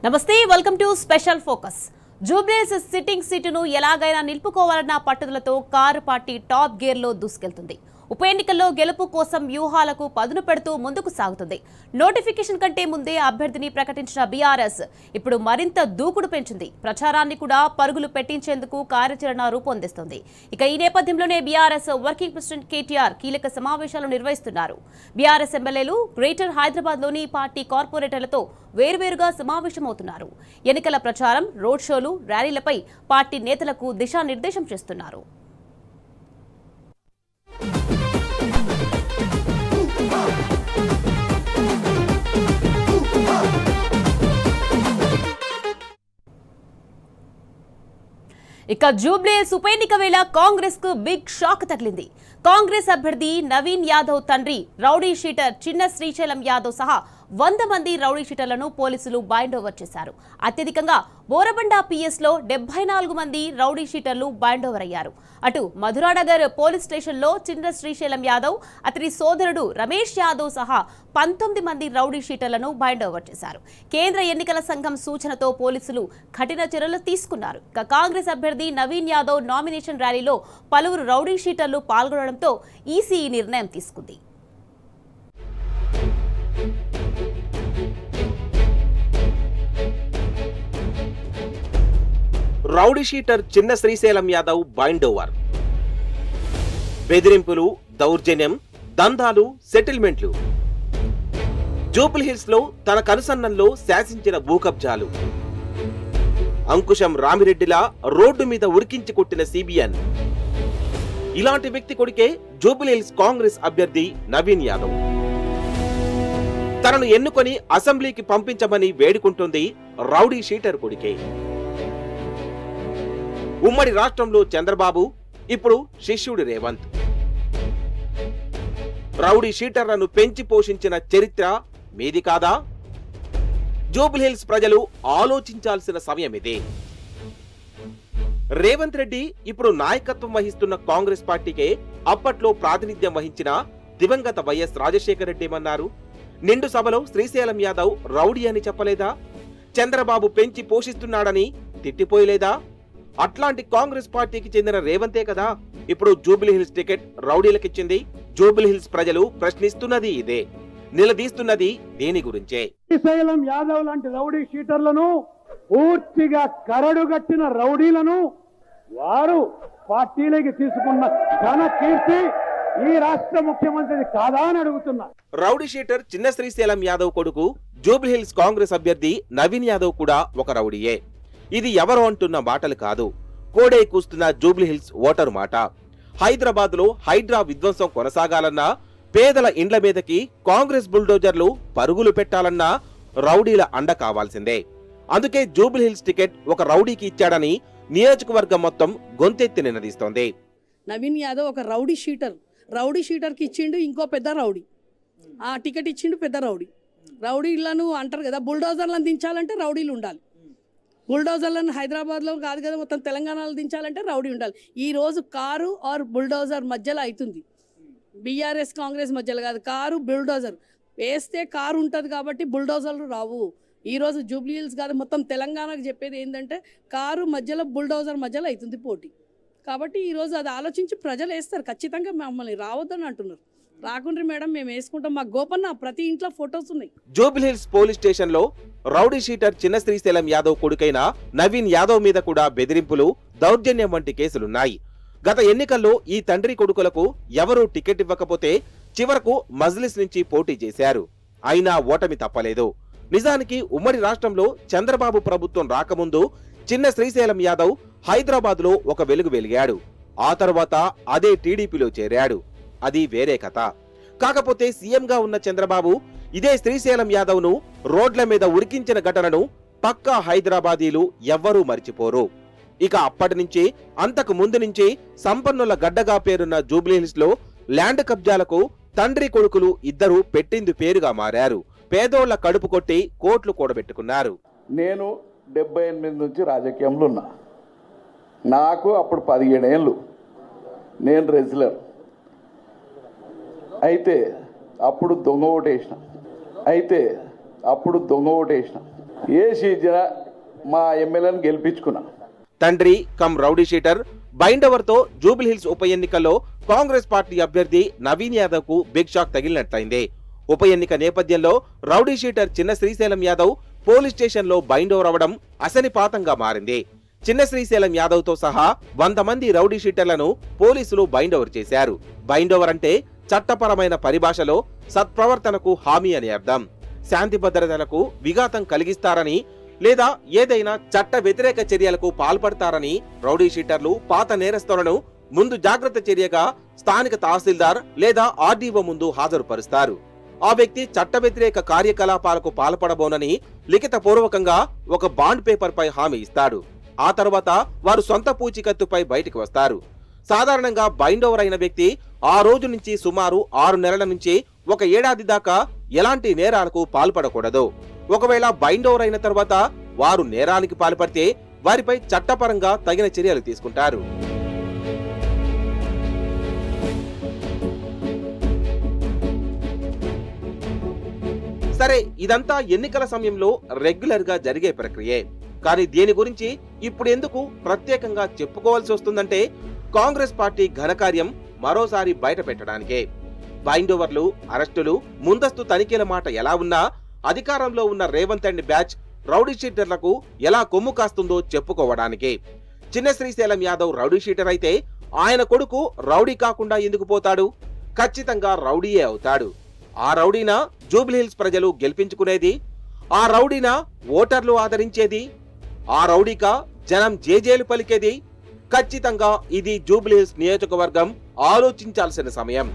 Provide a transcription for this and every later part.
నమస్తే welcome to special focus. Jubilee Hills sitting సీటును ఎలాగైనా నిలుపుకోవాలన్న పట్టుదలతో కారు పార్టీ టాప్ గేర్ లో దూసుకెళ్తుంది. ఉప ఎన్నికల్లో గెలుపు కోసం వ్యూహాలకు పదును పెడుతూ ముందుకు సాగుతుంది. నోటిఫికేషన్ కంటే ముందే అభ్యర్థిని ప్రకటించిన బీఆర్ఎస్ ఇప్పుడు మరింత దూకుడు పెంచింది. ప్రచారాన్ని కూడా పరుగులు పెట్టించేందుకు కార్యాచరణ రూపొందిస్తుంది. ఇక ఈ నేపథ్యంలోనే బీఆర్ఎస్ వర్కింగ్ ప్రెసిడెంట్ కేటీఆర్ కీలక సమావేశాలు నిర్వహిస్తున్నారు. బీఆర్ఎస్ ఎమ్మెల్యేలు గ్రేటర్ హైదరాబాద్ లోని పార్టీ కార్పొరేటర్లతో వేర్వేరుగా సమావేశమవుతున్నారు. ఎన్నికల ప్రచారం, రోడ్ షోలు, ర్యాలీలపై పార్టీ నేతలకు దిశానిర్దేశం చేస్తున్నారు. ఇక జూబ్లీహిల్స్ ఉప ఎన్నిక వేళ కాంగ్రెస్ కు బిగ్ షాక్ తగిలింది. కాంగ్రెస్ అభ్యర్థి నవీన్ యాదవ్ తండ్రి రౌడీ షీటర్ చిన్న శ్రీశైలం యాదవ్ సహా 100 మంది రౌడీ షీటర్లను పోలీసులు బైండ్ ఓవర్ చేశారు. అత్యధికంగా బోరబండ పిఎస్ లో 74 మంది రౌడీ షీటర్లు బైండ్ ఓవర్ అయ్యారు. అటు మధురానగర్ పోలీస్ స్టేషన్లో చిన్న శ్రీశైలం యాదవ్, అతని సోదరుడు రమేష్ యాదవ్ సహా 19 మంది రౌడీ షీటర్లను బైండ్ ఓవర్ చేశారు. కేంద్ర ఎన్నికల సంఘం సూచనతో పోలీసులు కఠిన చర్యలు తీసుకున్నారు. కాంగ్రెస్ అభ్యర్థి నవీన్ యాదవ్ నామినేషన్ ర్యాలీలో పలువురు రౌడీ షీటర్లు పాల్గొనడంతో ఈసీ ఈ నిర్ణయం తీసుకుంది. రౌడీ షీటర్ చిన్న శ్రీశైలం యాదవ్ బైండ్ ఓవర్. బెదిరింపులు, దౌర్జన్యం, దందాలు, సెటిల్మెంట్లు. జూబ్లీహిల్స్ లో తన కనుసన్నల్లో శాసించిన భూకబ్జాలు. అంకుశం రామిరెడ్డిలా రోడ్డు మీద ఉరికించి కొట్టిన సిబిఎన్. ఇలాంటి వ్యక్తి కొడుకే జూబ్లీహిల్స్ కాంగ్రెస్ అభ్యర్థి నవీన్ యాదవ్. తనను ఎన్నుకొని అసెంబ్లీకి పంపించమని వేడుకుంటుంది రౌడీ షీటర్ కొడుకే. ఉమ్మడి రాష్ట్రంలో చంద్రబాబు, ఇప్పుడు శిష్యుడు రేవంత్. రౌడీ షీటర్లను పెంచి పోషించిన చరిత్ర మీది కాదా? జూబ్లీహిల్స్ ప్రజలు ఆలోచించాల్సిన సమయం ఇదే. రేవంత్ రెడ్డి ఇప్పుడు నాయకత్వం వహిస్తున్న కాంగ్రెస్ పార్టీకే అప్పట్లో ప్రాతినిధ్యం వహించిన దివంగత వైఎస్ రాజశేఖర రెడ్డి ఏమన్నారు? నిండు సభలో శ్రీశైలం యాదవ్ రౌడీ అని చెప్పలేదా? చంద్రబాబు పెంచి పోషిస్తున్నాడని తిట్టిపోయలేదా? అట్లాంటి కాంగ్రెస్ పార్టీకి చెందిన రేవంతే కదా ఇప్పుడు జూబ్లీహిల్స్ టికెట్ రౌడీలకిచ్చింది. జూబ్లీహిల్స్ ప్రజలు ప్రశ్నిస్తున్నది ఇదే, నిలదీస్తున్నది దీని గురించే. శ్రీశైలం యాదవ్ లాంటి రౌడీ షీటర్లను, పూర్తిగా కరడుగట్టిన రౌడీలను వారు పార్టీలోకి తీసుకున్న ఘన కీర్తి ఈ రాష్ట్ర ముఖ్యమంత్రి కాదా అని అడుగుతున్నా. రౌడీ షీటర్ చిన్న శ్రీశైలం యాదవ్ కొడుకు జూబ్లీహిల్స్ కాంగ్రెస్ అభ్యర్థి నవీన్ యాదవ్ కూడా ఒక రౌడీయే. ఇది ఎవరు అంటున్న మాటలు కాదు, కోడే కూస్తున్న జూబ్లీహిల్స్ ఓటరు మాట. హైదరాబాద్ లో హైడ్రా విధ్వంసం కొనసాగాలన్నా, పేదల ఇండ్ల మీదకి కాంగ్రెస్ బుల్డోజర్లు పరుగులు పెట్టాలన్నా రౌడీల అండ కావాల్సిందే. అందుకే జూబ్లీహిల్స్ టికెట్ ఒక రౌడీకి ఇచ్చాడని నియోజకవర్గం మొత్తం గొంతెత్తి నినదీస్తోంది. నవీన్ యాదవ్ ఒక రౌడీ షీటర్. రౌడీ షీటర్కి ఇచ్చిండు ఇంకో పెద్ద రౌడీ, ఆ టికెట్ ఇచ్చిండు పెద్ద రౌడీ. రౌడీలను అంటారు కదా, బుల్డోజర్లను దించాలంటే రౌడీలు ఉండాలి. బుల్డోజర్లను హైదరాబాద్లో కాదు కదా, మొత్తం తెలంగాణలో దించాలంటే రౌడీ ఉండాలి. ఈరోజు కారు ఆర్ బుల్డోజర్ మధ్యలో అవుతుంది. బీఆర్ఎస్ కాంగ్రెస్ మధ్యలో కాదు, కారు బుల్డోజర్ వేస్తే కారు ఉంటుంది కాబట్టి బుల్డోజర్లు రావు. ఈరోజు జూబ్లీహిల్స్ కాదు, మొత్తం తెలంగాణకు చెప్పేది ఏంటంటే కారు మధ్యలో బుల్డోజర్ మధ్యలో అవుతుంది పోటీ. కాబట్టి ఈరోజు అది ఆలోచించి ప్రజలు వేస్తారు. ఖచ్చితంగా మమ్మల్ని రావద్దని అంటున్నారు. రాకుండ్రి మేడం, మేము వేసుకుంటాం. మా గోపన్న ప్రతి ఇంట్లో ఫొటోస్ ఉన్నాయి. జూబ్లీహిల్స్ పోలీస్ స్టేషన్ లో రౌడీ షీటర్ చిన్న శ్రీశైలం యాదవ్ కొడుకైన నవీన్ యాదవ్ మీద కూడా బెదిరింపులు, దౌర్జన్యం వంటి కేసులున్నాయి. గత ఎన్నికల్లో ఈ తండ్రి కొడుకులకు ఎవరూ టికెట్ ఇవ్వకపోతే చివరకు మజ్లిస్ నుంచి పోటీ చేశారు. అయినా ఓటమి తప్పలేదు. నిజానికి ఉమ్మడి రాష్ట్రంలో చంద్రబాబు ప్రభుత్వం రాకముందు చిన్న శ్రీశైలం యాదవ్ హైదరాబాద్ లో ఒక వెలుగు వెలిగాడు. ఆ తర్వాత అదే టీడీపీలో చేరాడు. అది వేరే కథ. కాకపోతే సీఎంగా ఉన్న చంద్రబాబు ఇదే శ్రీశైలం యాదవ్ ను రోడ్ల మీద ఉరికించిన ఘటనను పక్కా హైదరాబాదీలు ఎవ్వరూ మర్చిపోరు. ఇక అప్పటి నుంచి, అంతకు ముందు నుంచి సంపన్నుల గడ్డగా పేరున్న జూబ్లీహిల్స్ లో ల్యాండ్ కబ్జాలకు తండ్రి కొడుకులు ఇద్దరు పెట్టింది పేరుగా మారారు. పేదోళ్ల కడుపు కొట్టి కోట్లు కూడబెట్టుకున్నారు. నేను 78 నుంచి రాజకీయంలో ఉన్నా. నాకు అప్పుడు 17 ఏళ్ళు. నేను రెజ్లర్ అయితే అప్పుడు దొంగ ఓటేసిన. ఏసీ మా ఎమ్మెల్యేని గెలిపించుకున్నా. తండ్రి కమ్ రౌడీ షీటర్ బైండవర్ తో జూబ్లీహిల్స్ ఉప ఎన్నికల్లో కాంగ్రెస్ పార్టీ అభ్యర్థి నవీన్ యాదవ్ కు బిగ్ షాక్ తగిలినట్లయింది. ఉప ఎన్నిక నేపథ్యంలో రౌడీ షీటర్ చిన్న శ్రీశైలం యాదవ్ పోలీస్ స్టేషన్ లో బైండోవర్ అవడం అసనిపాతంగా మారింది. చిన్న శ్రీశైలం యాదవ్ తో సహా 100 మంది రౌడీ షీటర్లను పోలీసులు బైండోవర్ చేశారు. బైండోవర్ అంటే చట్టపరమైన పరిభాషలో సత్ప్రవర్తనకు హామీ అని అర్థం. శాంతి భద్రతలకు విఘాతం కలిగిస్తారని లేదా ఏదైనా చట్ట వ్యతిరేక చర్యలకు పాల్పడతారని రౌడీ షీటర్లు పాత నేరస్తులను ముందు జాగ్రత్త చర్యగా స్థానిక తహసీల్దార్ లేదా ఆర్డీఓ ముందు హాజరుపరుస్తారు. ఆ వ్యక్తి చట్ట వ్యతిరేక కార్యకలాపాలకు పాల్పడబోనని లిఖిత పూర్వకంగా ఒక బాండ్ పేపర్ పై హామీ ఇస్తాడు. ఆ తర్వాత వారు సొంత పూచికత్తుపై బయటికి వస్తారు. సాధారణంగా బైండోవర్ అయిన వ్యక్తి ఆ రోజు నుంచి సుమారు 6 నెలల నుంచి 1 ఏడాది దాకా ఎలాంటి నేరాలకు పాల్పడకూడదు. ఒకవేళ బైండోవర్ అయిన తర్వాత వారు నేరానికి పాల్పడితే వారిపై చట్టపరంగా తగిన చర్యలు తీసుకుంటారు. సరే, ఇదంతా ఎన్నికల సమయంలో రెగ్యులర్ గా జరిగే ప్రక్రియే. కానీ దీని గురించి ఇప్పుడు ఎందుకు ప్రత్యేకంగా చెప్పుకోవాల్సి వస్తుందంటే కాంగ్రెస్ పార్టీ ఘనకార్యం మరోసారి బయట పెట్టడానికే. బైండోవర్లు, అరెస్టులు, ముందస్తు తనిఖీల మాట ఎలా ఉన్నా అధికారంలో ఉన్న రేవంత్ అండ్ బ్యాచ్ రౌడీ షీటర్లకు ఎలా కొమ్ము కాస్తుందో చెప్పుకోవడానికి. చిన్న శ్రీశైలం యాదవ్ రౌడీ షీటర్ అయితే ఆయన కొడుకు రౌడీ కాకుండా ఎందుకు పోతాడు? ఖచ్చితంగా రౌడీయే అవుతాడు. ఆ రౌడీనా జూబ్లీహిల్స్ ప్రజలు గెలిపించుకునేది? ఆ రౌడీనా ఓటర్లు ఆదరించేది? ఆ రౌడీకా జనం జేజేలు పలికేది? ఖచ్చితంగా ఇది జూబ్లీహిల్స్ నియోజకవర్గం ఆలోచించాల్సిన సమయం.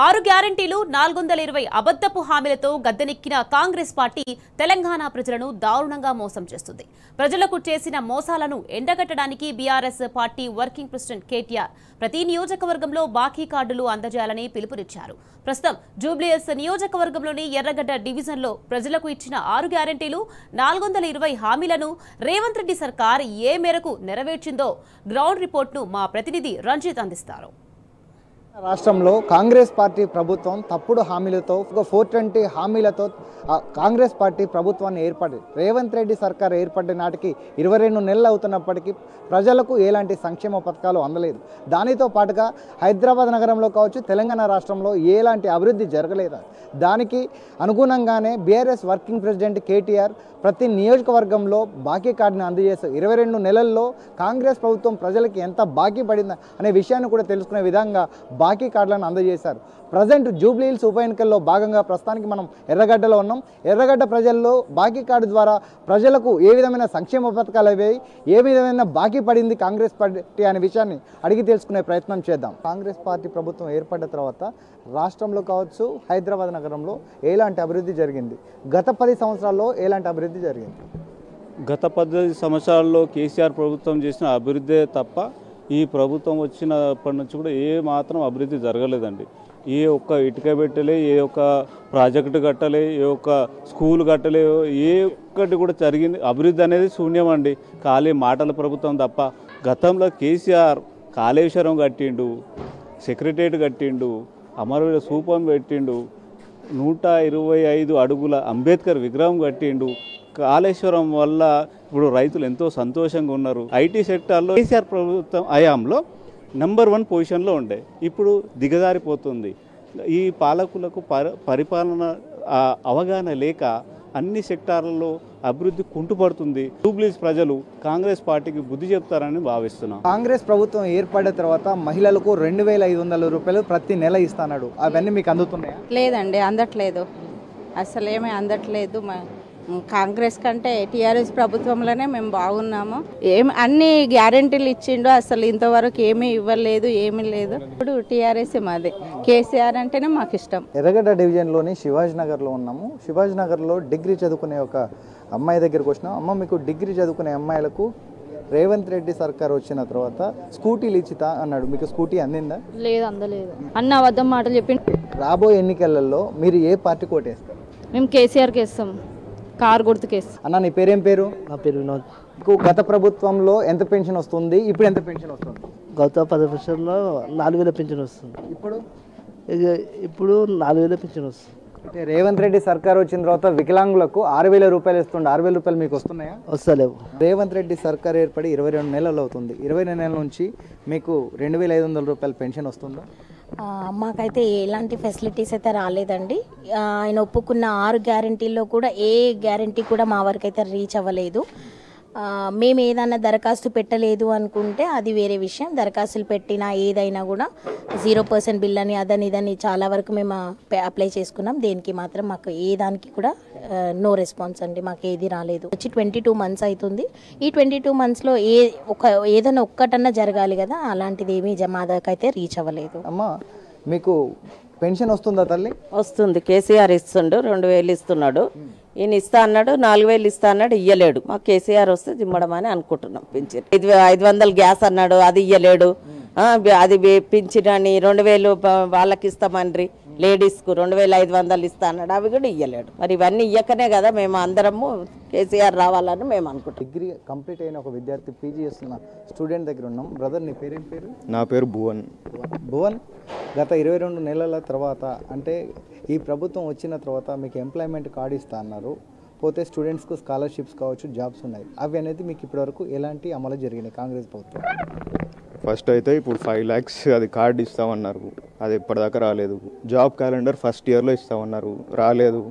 ఆరు గ్యారంటీలు 420 అబద్ధపు హామీలతో గద్దెనెక్కిన కాంగ్రెస్ పార్టీ తెలంగాణ ప్రజలను దారుణంగా మోసం చేస్తుంది. ప్రజలకు చేసిన మోసాలను ఎండగట్టడానికి BRS party working president KTR ప్రతి నియోజకవర్గంలో బాకీ కార్డులు అందజేయాలని పిలుపునిచ్చారు. ప్రస్తుతం జూబ్లీహిల్స్ నియోజకవర్గంలోని ఎర్రగడ్డ డివిజన్లో ప్రజలకు ఇచ్చిన 6 గ్యారంటీలు 420 హామీలను రేవంత్ రెడ్డి సర్కార్ ఏ మేరకు నెరవేర్చిందో గ్రౌండ్ రిపోర్ట్ను మా ప్రతినిధి రంజిత్ అందిస్తారు. రాష్ట్రంలో కాంగ్రెస్ పార్టీ ప్రభుత్వం తప్పుడు హామీలతో 420 హామీలతో కాంగ్రెస్ పార్టీ ప్రభుత్వాన్ని ఏర్పడింది. రేవంత్ రెడ్డి సర్కార్ ఏర్పడిన నాటికి 22 నెలలు అవుతున్నప్పటికీ ప్రజలకు ఎలాంటి సంక్షేమ పథకాలు అందలేదు. దానితో పాటుగా హైదరాబాద్ నగరంలో కావచ్చు, తెలంగాణ రాష్ట్రంలో ఎలాంటి అభివృద్ధి జరగలేదు. దానికి అనుగుణంగానే బీఆర్ఎస్ వర్కింగ్ ప్రెసిడెంట్ కేటీఆర్ ప్రతి నియోజకవర్గంలో బాకీ కార్డుని అందజేస్తూ 22 నెలల్లో కాంగ్రెస్ ప్రభుత్వం ప్రజలకి ఎంత బాకీ పడిందా అనే విషయాన్ని కూడా తెలుసుకునే విధంగా బాకీ కార్డులను అందజేశారు. ప్రజెంట్ జూబ్లీహిల్స్ ఉప ఎన్నికల్లో భాగంగా ప్రస్తుతానికి మనం ఎర్రగడ్డలో ఉన్నాం. ఎర్రగడ్డ ప్రజల్లో బాకీ కార్డు ద్వారా ప్రజలకు ఏ విధమైన సంక్షేమ పథకాలు అయ్యాయి, ఏ విధమైన బాకీ పడింది కాంగ్రెస్ పార్టీ అనే విషయాన్ని అడిగి తెలుసుకునే ప్రయత్నం చేద్దాం. కాంగ్రెస్ పార్టీ ప్రభుత్వం ఏర్పడిన తర్వాత రాష్ట్రంలో కావచ్చు, హైదరాబాద్ నగరంలో ఎలాంటి అభివృద్ధి జరిగింది? గత 10 సంవత్సరాల్లో ఎలాంటి అభివృద్ధి జరిగింది? గత 10 సంవత్సరాల్లో కేసీఆర్ ప్రభుత్వం చేసిన అభివృద్ధే తప్ప ఈ ప్రభుత్వం వచ్చినప్పటి నుంచి కూడా ఏ మాత్రం అభివృద్ధి జరగలేదండి. ఏ ఒక్క ఇటుక పెట్టలే, ఏ ఒక్క ప్రాజెక్టు కట్టలే, ఏ ఒక్క స్కూల్ కట్టలే, ఏ ఒక్కటి కూడా జరిగింది. అభివృద్ధి అనేది శూన్యం అండి, ఖాళీ మాటల ప్రభుత్వం తప్ప. గతంలో కేసీఆర్ కాళేశ్వరం కట్టిండు, సెక్రటరియట్ కట్టిండు, అమరవీరుల స్థూపం పెట్టిండు, 125 అడుగుల అంబేద్కర్ విగ్రహం కట్టిండు. కాళేశ్వరం వల్ల ఇప్పుడు రైతులు ఎంతో సంతోషంగా ఉన్నారు. ఐటీ సెక్టార్లో కేసీఆర్ ప్రభుత్వం హయాంలో నెంబర్ 1 పొజిషన్లో ఉండే, ఇప్పుడు దిగజారిపోతుంది. ఈ పాలకులకు పరిపాలన అవగాహన లేక అన్ని సెక్టార్లలో అభివృద్ధి కుంటుపడుతుంది. జూబ్లీహిల్స్ ప్రజలు కాంగ్రెస్ పార్టీకి బుద్ధి చెప్తారని భావిస్తున్నాం. కాంగ్రెస్ ప్రభుత్వం ఏర్పడిన తర్వాత మహిళలకు 2500 రూపాయలు ప్రతి నెల ఇస్తున్నాడు. అవన్నీ మీకు అందుతున్నాయా? లేదండి, అందట్లేదు. అసలు ఏమీ అందట్లేదు. కాంగ్రెస్ కంటే టీఆర్ఎస్ ప్రభుత్వంలోనే మేము బాగున్నాము. అన్ని గ్యారెంటీలు ఇచ్చిండు, అసలు ఇంతవరకు ఏమీ ఇవ్వలేదు, ఏమీ లేదు. ఇప్పుడు టీఆర్ఎస్ మాది, కేసీఆర్ అంటేనే మాకు ఇష్టం. ఎర్రగడ్డ డివిజన్లోని శివాజీ నగర్లో ఉన్నాము. శివాజీ నగర్లో డిగ్రీ చదువుకునే ఒక అమ్మాయి దగ్గరికి వచ్చినాం. అమ్మ, మీకు డిగ్రీ చదువుకునే అమ్మాయిలకు రేవంత్ రెడ్డి సర్కార్ వచ్చిన తర్వాత స్కూటీలు ఇచ్చితా అన్నాడు, మీకు స్కూటీ అందిందా? లేదు, అందలేదు. అన్న అబద్ధం మాటలు చెప్పి. రాబోయే ఎన్నికలలో మీరు ఏ పార్టీ కోటేస్తారు? మేము కేసీఆర్కి వేస్తాం, కారు గుర్తుకేస్తాం. అన్న, నీ పేరేం పేరు? నా పేరు వినోద్. మీకు గత ప్రభుత్వంలో ఎంత పెన్షన్ వస్తుంది, ఇప్పుడు ఎంత పెన్షన్ వస్తుంది? గత 10 సంవత్సరాల్లో 4000 పింఛన్ వస్తుంది. ఇప్పుడు 4000 పింఛన్ వస్తుంది. అంటే రేవంత్ రెడ్డి సర్కార్ వచ్చిన తర్వాత వికలాంగులకు 6000 రూపాయలు ఇస్తుండే, 6000 రూపాయలు మీకు వస్తున్నాయా? వస్తలేవు. రేవంత్ రెడ్డి సర్కార్ ఏర్పడి 22 నెలలు అవుతుంది. 22 నెలల నుంచి మీకు 2500 రూపాయల పెన్షన్ వస్తుందా? మాకైతే ఎలాంటి ఫెసిలిటీస్ అయితే రాలేదండి. ఆయన ఒప్పుకున్న 6 గ్యారంటీల్లో కూడా ఏ గ్యారంటీ కూడా మా వరకు అయితే రీచ్ అవ్వలేదు. మేము ఏదైనా దరఖాస్తు పెట్టలేదు అనుకుంటే అది వేరే విషయం. దరఖాస్తులు పెట్టినా ఏదైనా కూడా 0% బిల్ అని అదని ఇదని చాలా వరకు మేము అప్లై చేసుకున్నాం. దేనికి మాత్రం మాకు ఏ దానికి కూడా నో రెస్పాన్స్ అండి. మాకు ఏది రాలేదు. వచ్చి 22 మంత్స్ అవుతుంది. ఈ 22 మంత్స్లో ఏదైనా ఒక్కటన్నా జరగాలి కదా, అలాంటిది ఏమీ మా దాకా అయితే రీచ్ అవ్వలేదు. అమ్మా మీకు పెన్షన్ వస్తుందా తల్లి? వస్తుంది. కేసీఆర్ ఇస్తుండు, 2000 ఇస్తున్నాడు. ఈయన ఇస్తా అన్నాడు, 4000 ఇస్తా అన్నాడు, ఇయ్యలేడు. మాకు కేసీఆర్ వస్తే దిమ్మడం అని అనుకుంటున్నాం. పింఛన్ 500 గ్యాస్ అన్నాడు, అది ఇయ్యలేడు. అది పింఛన్ అని 2000 వాళ్ళకి ఇస్తామని లేడీస్కు 2500 ఇస్తా అన్నాడు, అవి కూడా ఇయ్యలేడు. మరి ఇవన్నీ ఇయ్యకనే కదా మేము అందరము కేసీఆర్ రావాలని మేము అనుకుంటాం. డిగ్రీ కంప్లీట్ అయిన ఒక విద్యార్థి పీజీ చేస్తున్న స్టూడెంట్ దగ్గర ఉన్నాం. బ్రదర్ నీ పేరేం పేరు? నా పేరు భువన్. భువన్, గత 22 నెలల తర్వాత అంటే ఈ ప్రభుత్వం వచ్చిన తర్వాత మీకు ఎంప్లాయ్మెంట్ కార్డు ఇస్తా అన్నారు. పోతే స్టూడెంట్స్కు స్కాలర్షిప్స్ కావచ్చు, జాబ్స్ ఉన్నాయి. అవి అనేది మీకు ఇప్పటివరకు ఎలాంటి అమలు జరిగినాయి కాంగ్రెస్ ప్రభుత్వం? ఫస్ట్ అయితే ఇప్పుడు 5 lakhs అది కార్డు ఇస్తామన్నారు, అది ఇప్పటిదాకా రాలేదు. జాబ్ క్యాలెండర్ ఫస్ట్ ఇయర్లో ఇస్తామన్నారు, రాలేదు.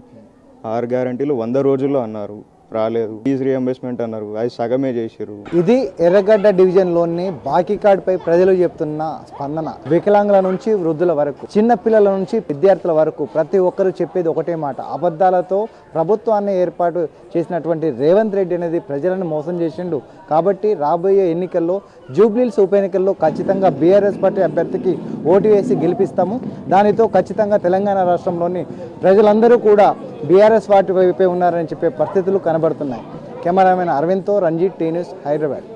6 గ్యారంటీలు 100 రోజుల్లో అన్నారు, రాలేదు. ఫీజు రియంబర్స్మెంట్ అన్నారు, అది సగమే చేసారు. ఇది ఎర్రగడ్డ డివిజన్లోని బాకీ కార్డుపై ప్రజలు చెప్తున్న స్పందన. వికలాంగుల నుంచి వృద్ధుల వరకు, చిన్న పిల్లల నుంచి విద్యార్థుల వరకు ప్రతి ఒక్కరు చెప్పేది ఒకటే మాట. అబద్ధాలతో ప్రభుత్వాన్ని ఏర్పాటు చేసినటువంటి రేవంత్ రెడ్డి అనేది ప్రజలను మోసం చేసిండు. కాబట్టి రాబోయే ఎన్నికల్లో జూబ్లీహిల్స్ ఉప ఎన్నికల్లో ఖచ్చితంగా బీఆర్ఎస్ పార్టీ అభ్యర్థికి ఓటు వేసి గెలిపిస్తాము. దానితో ఖచ్చితంగా తెలంగాణ రాష్ట్రంలోని ప్రజలందరూ కూడా బీఆర్ఎస్ పార్టీ వైపే ఉన్నారని చెప్పే పరిస్థితులు కనబడుతున్నాయి. కెమెరామెన్ అరవింద్తో రంజిత్, టీ న్యూస్, హైదరాబాద్.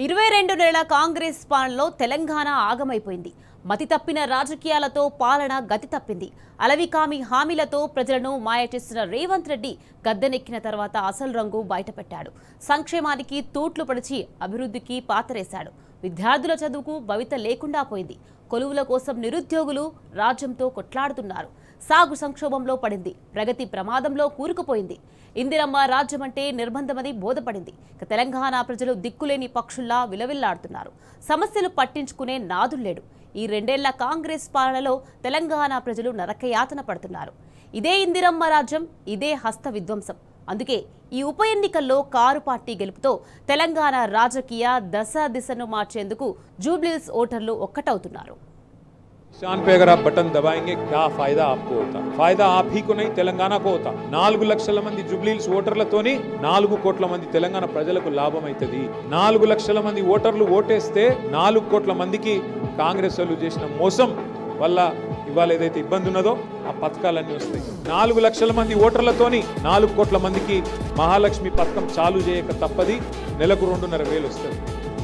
22 నెలల కాంగ్రెస్ పాలనలో తెలంగాణ ఆగమైపోయింది. మతి తప్పిన రాజకీయాలతో పాలన గతి తప్పింది. అలవికామి హామీలతో ప్రజలను మాయ చేస్తున్న రేవంత్ రెడ్డి గద్దెనెక్కిన తర్వాత అసలు రంగు బయటపెట్టాడు. సంక్షేమానికి తూట్లు పడిచి అభివృద్ధికి పాతరేశాడు. విద్యార్థుల చదువుకు భవిత లేకుండా పోయింది. కొలువుల కోసం నిరుద్యోగులు రాజ్యంతో కొట్లాడుతున్నారు. సాగు సంక్షోభంలో పడింది. ప్రగతి ప్రమాదంలో కూరుకుపోయింది. ఇందిరమ్మ రాజ్యం అంటే నిర్బంధమని బోధపడింది. తెలంగాణ ప్రజలు దిక్కులేని పక్షుల్లా విలవిల్లాడుతున్నారు. సమస్యలు పట్టించుకునే నాదుల్లేడు. ఈ 2 ఏళ్ల కాంగ్రెస్ పాలనలో తెలంగాణ ప్రజలు నరకయాతన పడుతున్నారు. ఇదే ఇందిరమ్మ రాజ్యం, ఇదే హస్త విధ్వంసం. అందుకే ఈ ఉప ఎన్నికల్లో కారు పార్టీ గెలుపుతో తెలంగాణ రాజకీయ దశ దిశను మార్చేందుకు జూబ్లీహిల్స్ ఓటర్లు ఒక్కటవుతున్నారు. निशान पे अगर आप बटन दबाएंगे क्या फायदा आपको होता? फायदा आप ही को नहीं, तेलंगाना को होता. 4 లక్షల మంది జూబ్లీహిల్స్ ఓటర్లతోని 4 కోట్ల మంది తెలంగాణ ప్రజలకు లాభం అవుతుంది. 4 లక్షల మంది ఓటర్లు ఓటేస్తే 4 కోట్ల మందికి కాంగ్రెస్ వాళ్ళు చేసిన మోసం వల్ల ఇవాళ ఏదైతే ఇబ్బంది ఉన్నదో ఆ పథకాలన్నీ వస్తాయి. 4 లక్షల మంది ఓటర్లతోని 4 కోట్ల మందికి మహాలక్ష్మి పథకం చాలు చేయక తప్పది. నెలకు 2,500 వస్తుంది.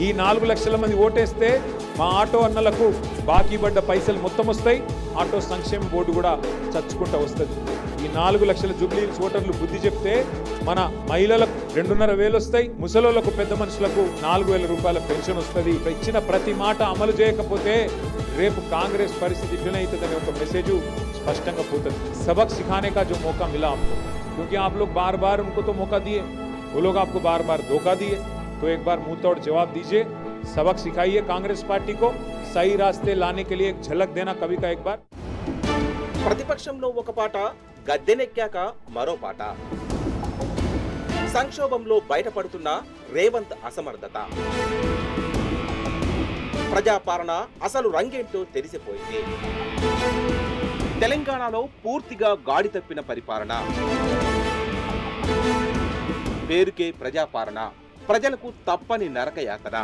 ఈ 4 లక్షల మంది ఓటేస్తే మా ఆటో అన్నలకు బాకీ పడ్డ పైసలు మొత్తం వస్తాయి. ఆటో సంక్షేమ బోర్డు కూడా చచ్చుకుంటూ వస్తుంది. ఈ 4 లక్షల జూబ్లీహిల్స్ ఓటర్లు బుద్ధి చెప్తే మన మహిళలకు 2,500 వస్తాయి. ముసలోళ్లకు, పెద్ద మనుషులకు 4,000 రూపాయల పెన్షన్ వస్తుంది. ఇచ్చిన ప్రతి మాట అమలు చేయకపోతే రేపు కాంగ్రెస్ పరిస్థితి ఇట్లనైతుందనే ఒక మెసేజ్ స్పష్టంగా పోతుంది. सबक सिखाने का जो मौका मिला आपको, क्योंकि आप लोग बार बार उनको तो मौका दिए, वो लोग आपको बार बार धोखा दिए. तो एक बार मुंह तोड़ जवाब दीजिए, सबक सिखाइए कांग्रेस पार्टी को, सही रास्ते लाने के लिए एक झलक देना कभी का एक बार. ప్రతిపక్షంలో ఒక పాట, గద్దెనెక్కాక మరో పాట. సంక్షోభంలో బయటపడుతున్న రేవంత్ అసమర్థత. ప్రజాపాలన అసలు రంగేంటో తెలిసిపోయింది. తెలంగాణలో పూర్తిగా గాడి తప్పిన పరిపాలన. పేరుకే ప్రజాపాలన, ప్రజలకు తప్పని నరకయాతన.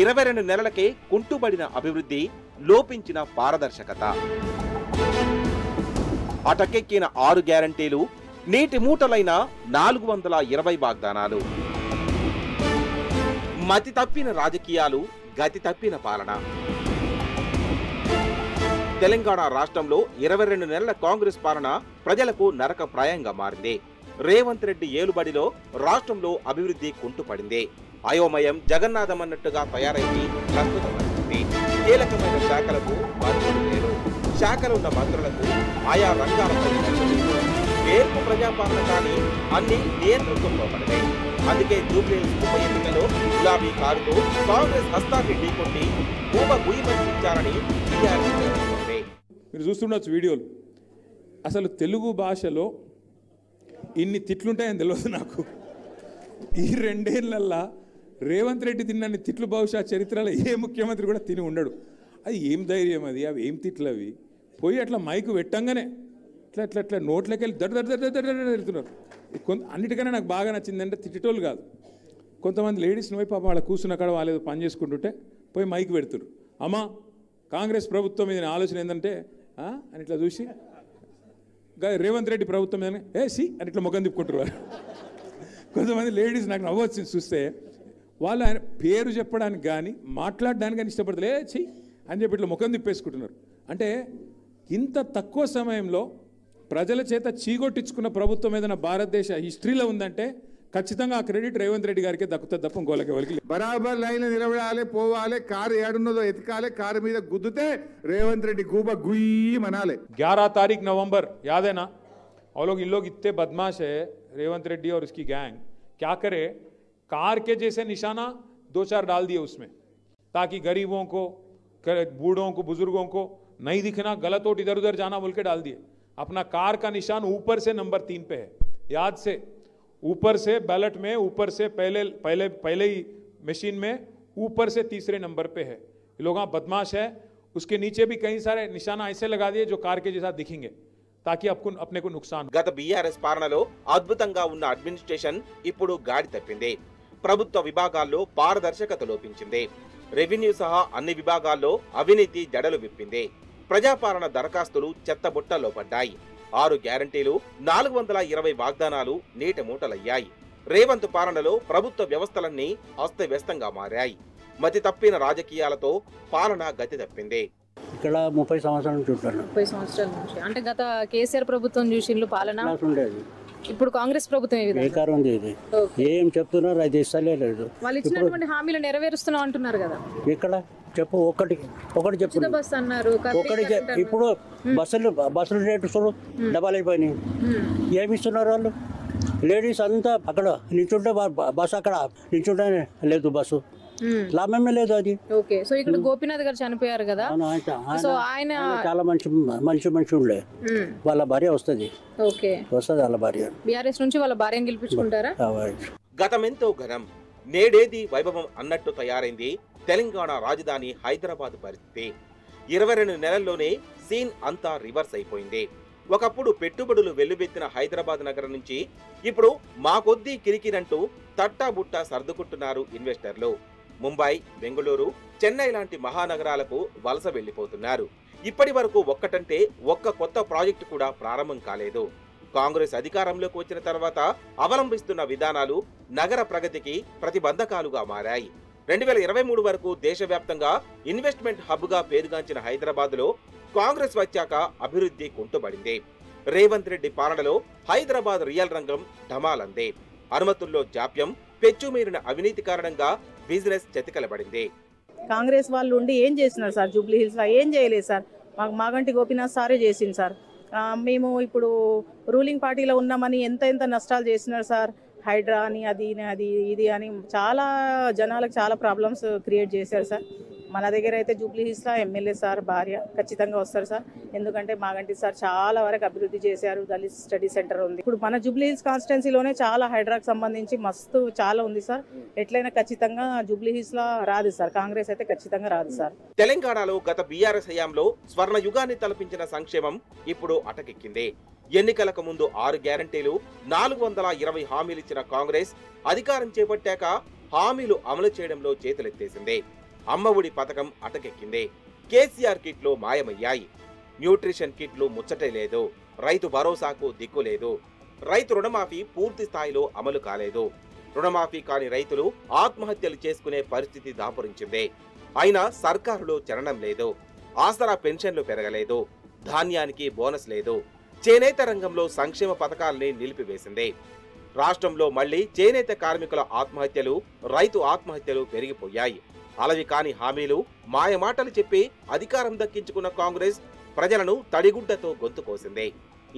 22 నెలలకే కుంటుబడిన అభివృద్ధి, లోపించిన పారదర్శకత. అటకెక్కిన 6 గ్యారంటీలు, నీటి మూటలైన 420 వాగ్దానాలు. మతి తప్పిన రాజకీయాలు, గతి తప్పిన పాలన. తెలంగాణ రాష్ట్రంలో 22 నెలల కాంగ్రెస్ పాలన ప్రజలకు నరకప్రాయంగా మారింది. రేవంత్ రెడ్డి ఏలుబడిలో రాష్ట్రంలో అభివృద్ధి కుంటుపడింది. అయోమయం జగన్నాథం అన్నట్టుగా తయారైంది ప్రస్తుత పరిస్థితి. కీలకమైన శాఖలకు మంత్రులు లేరు, శాఖలున్న మంత్రులకు ఆయా రంగాలపై పేర్పు ప్రజాపాలన కానీ అన్ని నియంత్రణతో పడినాయి. అందుకే జూబ్లీహిల్స్ ఉప ఎన్నికలో గులాబీ కారుతో కాంగ్రెస్ హస్తాన్ని ఢీకొట్టి గుయ్యమనిపించారని మీరు చూస్తుండొచ్చు వీడియోలు. అసలు తెలుగు భాషలో ఇన్ని తిట్లుంటాయని తెలియదు నాకు. ఈ 2 ఏళ్లల్లా రేవంత్ రెడ్డి తిన్నన్ని తిట్లు బహుశా చరిత్రలో ఏ ముఖ్యమంత్రి కూడా తిని ఉండడు. అది ఏం ధైర్యం అది, అవి ఏం తిట్లు అవి. పోయి అట్లా మైకు పెట్టంగానే ఇట్లా ఇట్లా ఇట్లా నోట్లోకి వెళ్ళి దడుతున్నారు. అన్నిటికన్నా నాకు బాగా నచ్చిందంటే తిట్టేటోళ్ళు కాదు, కొంతమంది లేడీస్ని పోయి పాపం వాళ్ళ కూర్చున్న కాడ వాళ్ళు ఏదో పని చేసుకుంటుంటే పోయి మైక్ పెడుతురు. అమ్మా కాంగ్రెస్ ప్రభుత్వం మీద ఆలోచన ఏంటంటే అని ఇట్లా చూసి రేవంత్ రెడ్డి ప్రభుత్వం మీద సి అని ఇట్లా ముఖం తిప్పుకుంటారు. కొంతమంది లేడీస్ నాకు నవ్వొచ్చింది చూస్తే. వాళ్ళు ఆయన పేరు చెప్పడానికి కానీ మాట్లాడడానికి కానీ ఇష్టపడతలే చెయ్యి అని చెప్పి ఇట్లా ముఖం తిప్పేసుకుంటున్నారు. అంటే ఇంత తక్కువ సమయంలో ప్రజల చేత చీగొట్టించుకున్న ప్రభుత్వం ఏదైనా భారతదేశ హిస్టరీలో ఉందంటే ఖచ్చితంగా ఆ క్రెడిట్ రేవంత్ రెడ్డి గారికి దక్కుతుంది తప్ప ఇంకోళ్ళకి ఎవరికి. బరాబర్ లైన్ నిలబడాలి, పోవాలి, కారు ఏడున్నదో ఎతకాలి, కారు మీద గుద్దుతే రేవంత్ రెడ్డి గూబ గుయ్యి మనాలి. 11 तारीख नवंबर याद है ना? और लोग इन लोग इतने बदमाश है रेवंत रेड्डी और उसकी गैंग, क्या करे कार के जैसे निशाना 2-4 डाल दिए उसमें, ताकि गरीबों को, बूढ़ों को, बुजुर्गों को नहीं दिखना, गलत वोट इधर उधर जाना बोल के डाल दिए. अपना कार का निशान ऊपर से नंबर 3 पे है, याद से ऊपर से बैलेट में ऊपर से पहले ही मशीन में ऊपर से 3रे नंबर पे है. ये लोग बदमाश है. उसके नीचे भी कई सारे निशाना ऐसे लगा दिए जो कार के जैसा दिखेंगे ताकि आपको अपने को नुकसान. గత బీఆర్ఎస్ పాలనలో అద్భుతంగా ఉన్న అడ్మినిస్ట్రేషన్ ఇప్పుడు గాడి తప్పింది. ప్రభుత్వ విభాగాల్లో పారదర్శకత లోపించింది. రెవెన్యూ సహా అన్ని విభాగాల్లో అవినీతి జడలు విప్పింది. ప్రజాపాలన దరఖాస్తులు చెత్తబుట్టల్లో పడ్డాయి. 6 గ్యారంటీలు, 420 వాగ్దానాలు నీటి మూటలయ్యాయి. రేవంత్ పాలనలో ప్రభుత్వ వ్యవస్థలన్నీ అస్తవ్యస్తంగా మారాయి. మతి తప్పిన రాజకీయాలతో పాలన గతి తప్పింది. ఇక్కడ 30 సంవత్సరాల నుంచి ఉంటాను. 30 సంవత్సరాల నుంచి అంటే గత కేసీఆర్ ప్రభుత్వం చూసిండ్రు పాలన ఉండేది. ఇప్పుడు కాంగ్రెస్ ప్రభుత్వం బేకార్ ఉంది. ఇది ఏం చెప్తున్నారు అది ఇస్తలేదు. వాళ్ళు ఇచ్చినటువంటి హామీలు నెరవేరుస్తున్నాం అంటున్నారు కదా. ఇక్కడ చెప్పు, ఒకటి చెప్పు. బస్ అన్నారు, ఒకటి ఇప్పుడు బస్సులు రేటు చూడు డబల్ అయిపోయినాయి. ఏమి ఇస్తున్నారు వాళ్ళు? లేడీస్ అంతా అక్కడ నిల్చుంటే బస్సు అక్కడ నిల్చుంటే లేదు, బస్సు లాభమే లేదు అది. ఓకే, సో ఇక్కడ గోపీనాథ్ గారు చనిపోయారు కదా, సో ఆయన చాలా మంచి ఉండే. వాళ్ళ భార్య వస్తుంది వాళ్ళ భార్య. బీఆర్ఎస్ నుంచి వాళ్ళ భార్యను గెలిపించుకుంటారా? గతమెంతో ఘనం, నేడేది వైభవం అన్నట్టు తయారైంది తెలంగాణ రాజధాని హైదరాబాద్ పరిస్థితి. 22 నెలల్లోనే సీన్ అంతా రివర్స్ అయిపోయింది. ఒకప్పుడు పెట్టుబడులు వెల్లువెత్తిన హైదరాబాద్ నగరం నుంచి ఇప్పుడు మా కొద్దీ కిరికిరంటూ తట్టాబుట్టా సర్దుకుంటున్నారు ఇన్వెస్టర్లు. ముంబై, బెంగళూరు, చెన్నై లాంటి మహానగరాలకు వలస వెళ్లిపోతున్నారు. ఇప్పటి వరకు ఒక్కటంటే ఒక్క కొత్త ప్రాజెక్టు కూడా ప్రారంభం కాలేదు. కాంగ్రెస్ అధికారంలోకి వచ్చిన తర్వాత అవలంబిస్తున్న విధానాలు నగర ప్రగతికి ప్రతిబంధకాలుగా మారాయి. 2023 వరకు దేశవ్యాప్తంగా ఇన్వెస్ట్మెంట్ హబ్ గా పేరుగాంచిన హైదరాబాద్ లో కాంగ్రెస్ వచ్చాక అభివృద్ధి కుంటుపడింది. రేవంత్ రెడ్డి పాలనలో హైదరాబాద్ రియల్ రంగం ఢమాలందే. అనుమతుల్లో జాప్యం, పెచ్చుమీరిన అవినీతి కారణంగా బిజినెస్ చతికలబడింది. కాంగ్రెస్ వాళ్ళు ఉండి ఏం చేస్తున్నారు సార్? జూబ్లీహిల్స్ లో ఏం చేయలేదు సార్. మాకు మాగంటి గోపీనాథ్ సారే చేసింది సార్. మేము ఇప్పుడు రూలింగ్ పార్టీలో ఉన్నామని ఎంత నష్టాలు చేస్తున్నారు సార్. హైడ్రా అని అది ఇది అని చాలా జనాలకు చాలా ప్రాబ్లమ్స్ క్రియేట్ చేశారు సార్. మన దగ్గర అయితే జూబ్లీహిల్స్లో ఎమ్మెల్యే సార్ భార్య ఖచ్చితంగా వస్తారు సార్. ఎందుకంటే మాగంటి సార్ చాలా వరకు అభివృద్ధి చేశారు. దళిత్ స్టడీ సెంటర్ ఉంది. ఇప్పుడు మన జూబ్లీహిల్స్ కాన్స్టిట్యున్సీలోనే చాలా హైడ్రాకి సంబంధించి మస్తు చాలా ఉంది సార్. ఎట్లయినా ఖచ్చితంగా జూబ్లీహిల్స్లో రాదు సార్, కాంగ్రెస్ అయితే ఖచ్చితంగా రాదు సార్. తెలంగాణలో గత బీఆర్ఎస్ హయాంలో స్వర్ణ యుగాన్ని తలపించిన సంక్షేమం ఇప్పుడు అటకెక్కింది. ఎన్నికలకు ముందు 6 గ్యారంటీలు, 420 హామీలిచ్చిన కాంగ్రెస్ అధికారం చేపట్టాక హామీలు అమలు చేయడంలో చేతులెత్తేసింది. అమ్మఒడి పథకం అటకెక్కింది. కేసీఆర్ కిట్లు మాయమయ్యాయి. న్యూట్రిషన్ కిట్లు ముచ్చటే లేదు. రైతు భరోసాకు దిక్కు లేదు. రైతు రుణమాఫీ పూర్తి స్థాయిలో అమలు కాలేదు. రుణమాఫీ కాని రైతులు ఆత్మహత్యలు చేసుకునే పరిస్థితి దాపురించింది. అయినా సర్కారులో చలనం లేదు. ఆసరా పెన్షన్లు పెరగలేదు. ధాన్యానికి బోనస్ లేదు. చేనేత రంగంలో సంక్షేమ పథకాల్ని నిలిపివేసింది. రాష్ట్రంలో మళ్లీ చేనేత కార్మికుల ఆత్మహత్యలు, రైతు ఆత్మహత్యలు పెరిగిపోయాయి. అలవి కాని హామీలు, మాయమాటలు చెప్పి అధికారం దక్కించుకున్న కాంగ్రెస్ ప్రజలను తడిగుడ్డతో గొంతు కోసింది.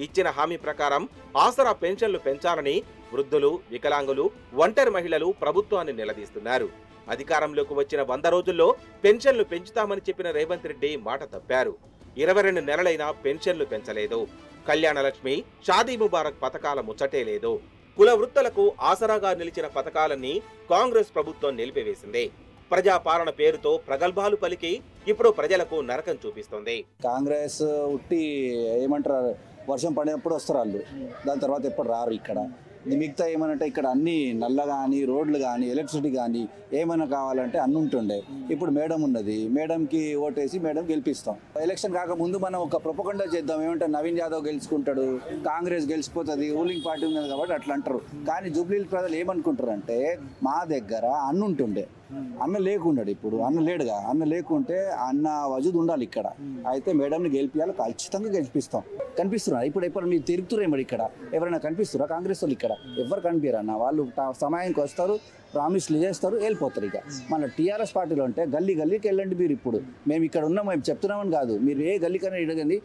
ఇచ్చిన హామీ ప్రకారం ఆసరా పెన్షన్లు పెంచాలని వృద్ధులు, వికలాంగులు, ఒంటరి మహిళలు ప్రభుత్వాన్ని నిలదీస్తున్నారు. అధికారంలోకి వచ్చిన 100 రోజుల్లో పెన్షన్లు పెంచుతామని చెప్పిన రేవంత్ రెడ్డి మాట తప్పారు. 22 నెలలైనా పెన్షన్లు పెంచలేదు. కళ్యాణ లక్ష్మి, షాదీ ముబారక్ పథకాల ముచ్చటే లేదు. కుల వృత్తులకు ఆసరాగా నిలిచిన పథకాలన్నీ కాంగ్రెస్ ప్రభుత్వం నిలిపివేసింది. ప్రజాపాలన పేరుతో ప్రగల్భాలు పలికి ఇప్పుడు ప్రజలకు నరకం చూపిస్తోంది. కాంగ్రెస్ ఉట్టి ఏమంటారు, వర్షం పడినప్పుడు వస్తారు వాళ్ళు, దాని తర్వాత ఎప్పుడు రారు. ఇక్కడ మిగతా ఏమనంటే ఇక్కడ అన్ని నల్ల కానీ, రోడ్లు కానీ, ఎలక్ట్రిసిటీ కానీ ఏమైనా కావాలంటే అన్ని ఉంటుండే. ఇప్పుడు మేడం ఉన్నది, మేడంకి ఓటేసి మేడం గెలిపిస్తాం. ఎలక్షన్ కాకముందు మనం ఒక ప్రొపగండా చేద్దాం, ఏమంటే నవీన్ యాదవ్ గెలుచుకుంటాడు, కాంగ్రెస్ గెలిచిపోతుంది, రూలింగ్ పార్టీ ఉన్నది కాబట్టి అట్లా అంటారు. కానీ జూబ్లీ ప్రజలు ఏమనుకుంటారు అంటే మా దగ్గర అన్న ఉంటుండే, అన్న లేకుండాడు. ఇప్పుడు అన్న లేడుగా, అన్న లేకుంటే అన్న వజూద్ ఉండాలి ఇక్కడ. అయితే మేడంని గెలిపియాలి, ఖచ్చితంగా గెలిపిస్తాం. కనిపిస్తున్నారు ఇప్పుడు మీరు తిరుగుతురే మరి ఇక్కడ ఎవరైనా కనిపిస్తురా కాంగ్రెస్ వాళ్ళు? ఇక్కడ ఎవరు కనిపించరన్న, వాళ్ళు సమయానికి వస్తారు, ప్రామిస్లు చేస్తారు, వెళ్ళిపోతారు. ఇక మన టీఆర్ఎస్ పార్టీలో ఉంటే గల్లీ గల్లీకి వెళ్ళండి మీరు. ఇప్పుడు మేము ఇక్కడ ఉన్నాం, మేము చెప్తున్నామని కాదు, మీరు ఏ గల్లీకైనా ఇడగండి,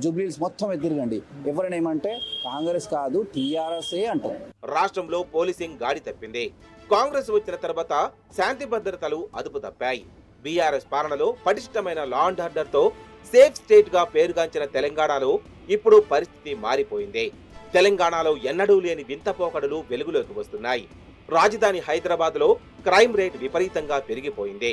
జూబ్లీస్ మొత్తం తిరగండి, ఎవరైనా ఏమంటే కాంగ్రెస్ కాదు టీఆర్ఎస్ఏ అంటారు. రాష్ట్రంలో పోలీసింగ్ గాడి తప్పింది. కాంగ్రెస్ వచ్చిన తర్వాత శాంతి భద్రతలు అదుపు తప్పాయి. బీఆర్ఎస్ పాలనలో పటిష్టమైన లా అండ్ ఆర్డర్ తో సేఫ్ స్టేట్ గా పేరుగాంచిన తెలంగాణలో ఇప్పుడు పరిస్థితి మారిపోయింది. తెలంగాణలో ఎన్నడూ లేని వింత పోకడలు వెలుగులోకి వస్తున్నాయి. రాజధాని హైదరాబాద్ లో క్రైమ్ రేట్ విపరీతంగా పెరిగిపోయింది.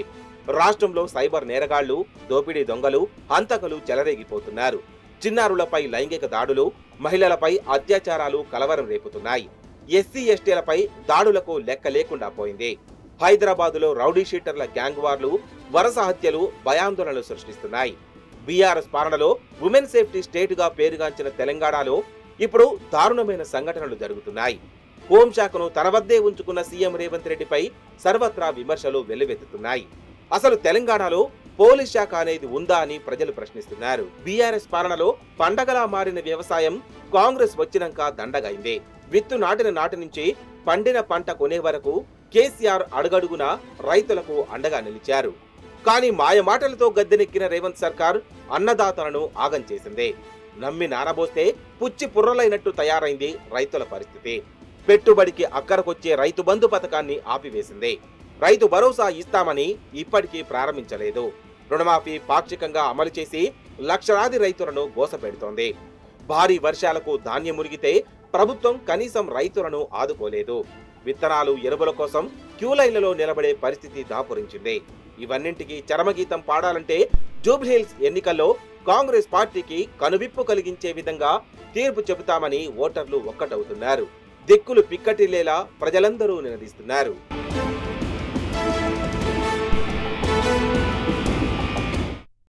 రాష్ట్రంలో సైబర్ నేరగాళ్లు, దోపిడీ దొంగలు, హంతకులు చెలరేగిపోతున్నారు. చిన్నారులపై లైంగిక దాడులు, మహిళలపై అత్యాచారాలు కలవరం రేపుతున్నాయి. ఎస్సీ ఎస్టీలపై దాడులకు లెక్క లేకుండా పోయింది. హైదరాబాదులో రౌడీ షీటర్ల గ్యాంగ్ వార్లు, వరుస హత్యలు భయాందోళనలు సృష్టిస్తున్నాయి. బీఆర్ఎస్ పాలనలో ఉమెన్ సేఫ్టీ స్టేట్ గా పేరుగాంచిన తెలంగాణలో ఇప్పుడు దారుణమైన సంఘటనలు జరుగుతున్నాయి. హోంశాఖను తన వద్దే ఉంచుకున్న సీఎం రేవంత్ రెడ్డిపై సర్వత్రా విమర్శలు వెల్లువెత్తుతున్నాయి. అసలు తెలంగాణలో పోలీస్ శాఖ అనేది ఉందా అని ప్రజలు ప్రశ్నిస్తున్నారు. బీఆర్ఎస్ పాలనలో పండగలా మారిన వ్యవసాయం కాంగ్రెస్ వచ్చినాక దండగైంది. విత్తు నాటిన నాటి నుంచి పండిన పంట కొనే వరకు కేసీఆర్ అడుగడుగునా రైతులకు అండగా నిలిచారు. కానీ మాయమాటలతో గద్దెనెక్కిన రేవంత్ సర్కార్ అన్నదాతలను ఆగం చేసింది. నమ్మి నానబోస్తే పుచ్చి పుర్రలైనట్టు తయారైంది రైతుల పరిస్థితి. పెట్టుబడికి అక్కరకొచ్చే రైతు బంధు పథకాన్ని ఆపివేసింది. రైతు భరోసా ఇస్తామని ఇప్పటికీ ప్రారంభించలేదు. రుణమాఫీ పాక్షికంగా అమలు చేసి లక్షలాది రైతులను గోసపెడుతోంది. భారీ వర్షాలకు ధాన్యం మురిగితే ప్రభుత్వం కనీసం రైతులను ఆదుకోలేదు. విత్తనాలు, ఎరువుల కోసం క్యూలైన్లలో నిలబడే పరిస్థితి దాపురించింది. ఇవన్నింటికి చరమగీతం పాడాలంటే జూబ్లీహిల్స్ ఎన్నికల్లో కాంగ్రెస్ పార్టీకి కనువిప్పు కలిగించే విధంగా తీర్పు చెబుతామని ఓటర్లు ఒక్కటవుతున్నారు. దిక్కులు పిక్కటిల్లేలా ప్రజలందరూ నినదిస్తున్నారు.